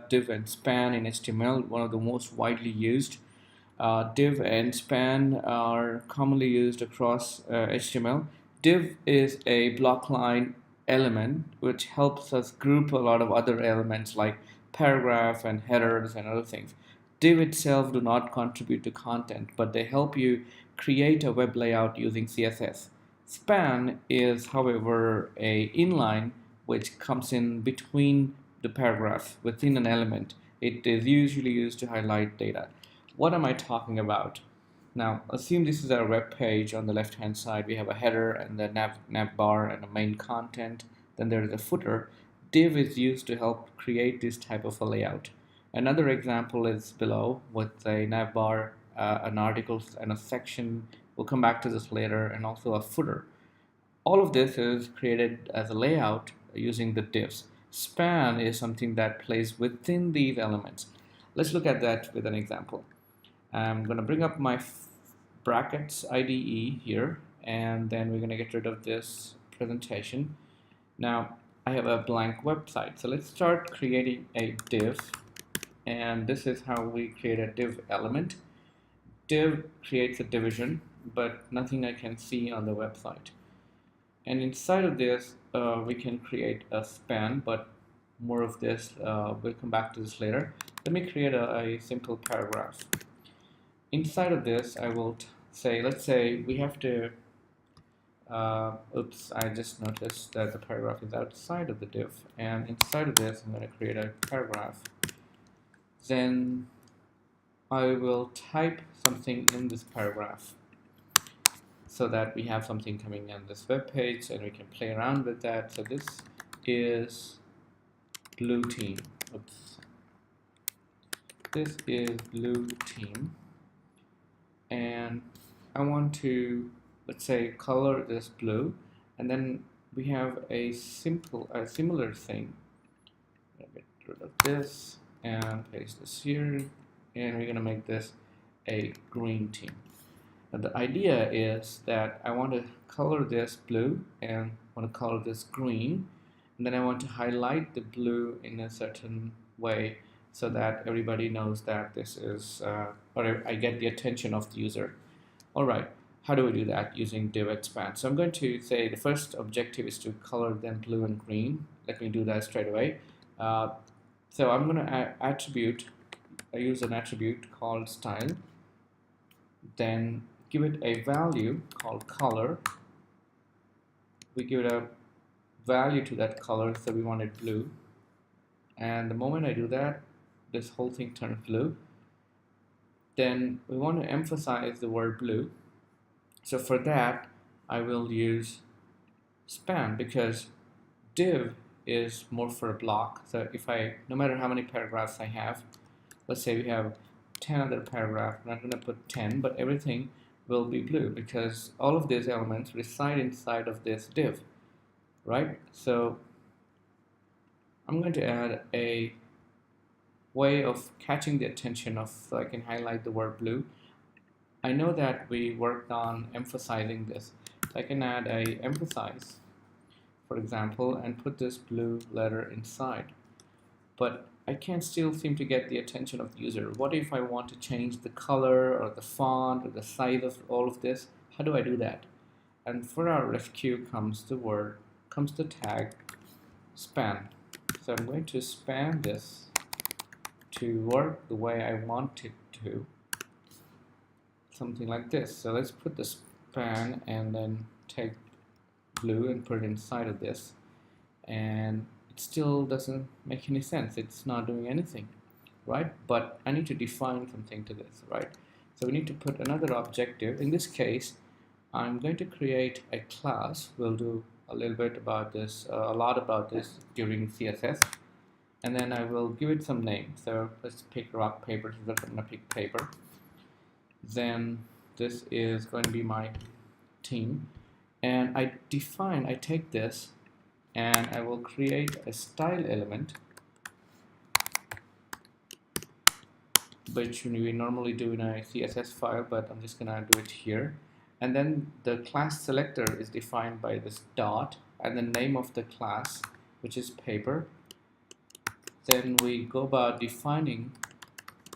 Div and span in HTML, one of the most widely used. Div and span are commonly used across HTML. Div is a blockline element which helps us group a lot of other elements like paragraph and headers and other things. Div itself do not contribute to content, but they help you create a web layout using CSS. Span is, however, a inline which comes in between the paragraph within an element. It is usually used to highlight data. What am I talking about? Now, assume this is our web page. On the left hand side, we have a header and the nav bar and a main content. Then there is a footer. Div is used to help create this type of a layout. Another example is below with a nav bar, an article and a section. We'll come back to this later, and also a footer. All of this is created as a layout using the divs. Span is something that plays within these elements. Let's look at that with an example. I'm going to bring up my brackets IDE here, and then we're going to get rid of this presentation. Now I have a blank website, so let's start creating a div, and this is how we create a div element. Div creates a division, but nothing I can see on the website. And inside of this, we can create a span, but more of this, we'll come back to this later. Let me create a simple paragraph. Inside of this, I will say, let's say we have to, oops, I just noticed that the paragraph is outside of the div. And inside of this, I'm going to create a paragraph. Then I will type something in this paragraph, so that we have something coming on this web page and we can play around with that. So this is blue team. Oops. This is blue team, and I want to, let's say, color this blue, and then we have a similar thing. I'm gonna get rid of this and paste this here, and we're gonna make this a green team. Now the idea is that I want to color this blue and want to color this green, and then I want to highlight the blue in a certain way so that everybody knows that this is, or I get the attention of the user. Alright, how do we do that? Using div and span. So I'm going to say the first objective is to color them blue and green. Let me do that straight away. So I'm going to use an attribute called style, then give it a value called color. We give it a value to that color, so we want it blue, and the moment I do that, this whole thing turns blue. Then we want to emphasize the word blue, so for that I will use span, because div is more for a block. So if no matter how many paragraphs I have, let's say we have 10 other paragraphs, I'm not going to put 10, but everything will be blue because all of these elements reside inside of this div, right? So I'm going to add a way of catching the attention of, so I can highlight the word blue. I know that we worked on emphasizing this, so I can add a emphasize, for example, and put this blue letter inside. But I can't still seem to get the attention of the user. What if I want to change the color or the font or the size of all of this? How do I do that? And for our rescue comes the tag span. So I'm going to span this to work the way I want it to. Something like this. So let's put the span and then take blue and put it inside of this. And still doesn't make any sense. It's not doing anything, right? But I need to define something to this, right? So we need to put another objective. In this case, I'm going to create a class. We'll do a little bit about this, a lot about this during CSS, and then I will give it some name. So let's pick rock, paper. So I'm gonna pick paper. Then this is going to be my team, and I take this and I will create a style element, which we normally do in a CSS file, but I'm just gonna do it here. And then the class selector is defined by this dot, and the name of the class, which is paper. Then we go about defining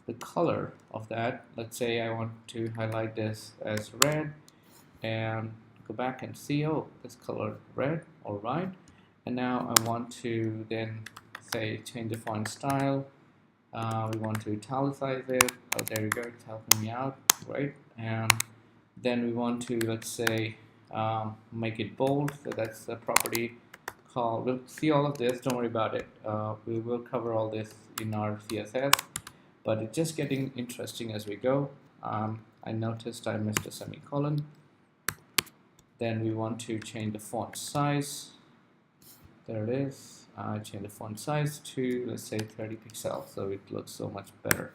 the color of that. Let's say I want to highlight this as red and go back and see, oh, this color red, all right. And now I want to then say change the font style. We want to italicize it. Oh, there you go, it's helping me out, right? And then we want to, let's say, make it bold. So that's the property called, we'll see all of this, don't worry about it. We will cover all this in our CSS, but it's just getting interesting as we go. I noticed I missed a semicolon. Then we want to change the font size. There it is. I change the font size to, let's say, 30 pixels, so it looks so much better.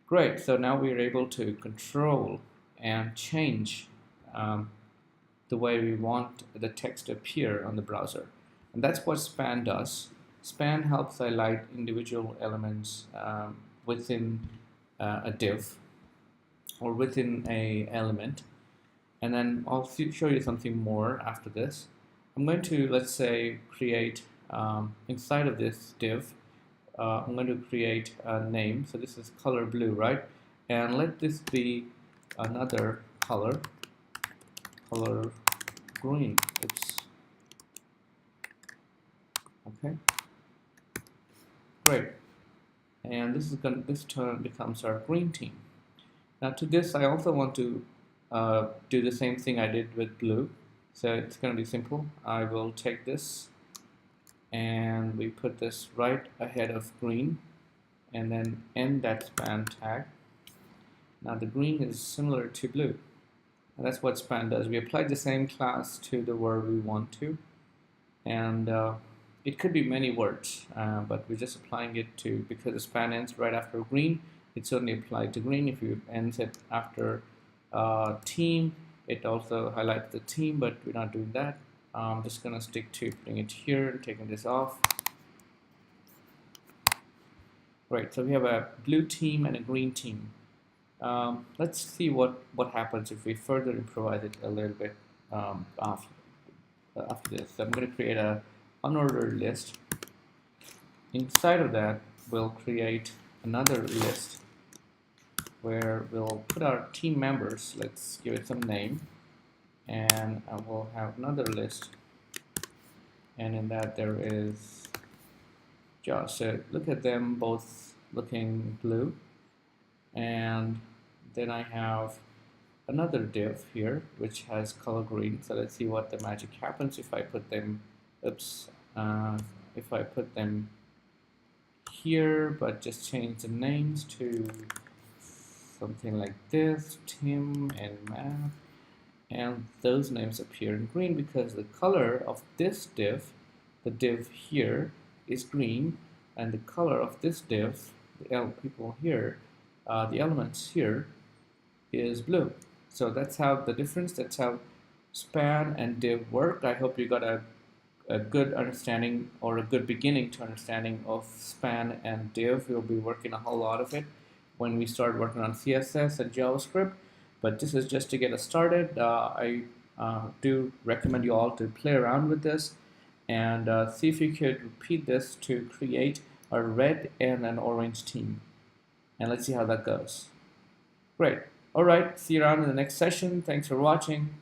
Great, so now we're able to control and change the way we want the text to appear on the browser. And that's what Span does. Span helps highlight individual elements within a div or within a element. And then I'll show you something more after this. I'm going to, let's say, create inside of this div, I'm going to create a name. So this is color blue, right? And let this be another color green. Oops. Okay. Great. And this turn becomes our green team. Now to this, I also want to do the same thing I did with blue. So it's going to be simple. I will take this and we put this right ahead of green and then end that span tag. Now the green is similar to blue. And that's what span does. We apply the same class to the word we want to, and it could be many words, but we're just applying it to, because the span ends right after green, it's only applied to green. If you ends it after team, it also highlights the team, but we're not doing that. I'm just gonna stick to putting it here and taking this off. Right, so we have a blue team and a green team. Let's see what happens if we further improvise it a little bit after this. So I'm going to create a unordered list. Inside of that, we'll create another list where we'll put our team members. Let's give it some name, and we'll have another list, and in that there is Josh. So look at them both looking blue. And then I have another div here which has color green. So let's see what the magic happens if I put them, if I put them here, but just change the names to something like this, Tim and Matt, and those names appear in green because the color of this div, the div here, is green, and the color of this div, the people here, the elements here, is blue. So that's how the difference, that's how span and div work. I hope you got a good understanding or a good beginning to understanding of span and div. We'll be working a whole lot of it when we start working on CSS and JavaScript, but this is just to get us started. I do recommend you all to play around with this and see if you could repeat this to create a red and an orange team. And let's see how that goes. Great. All right. See you around in the next session. Thanks for watching.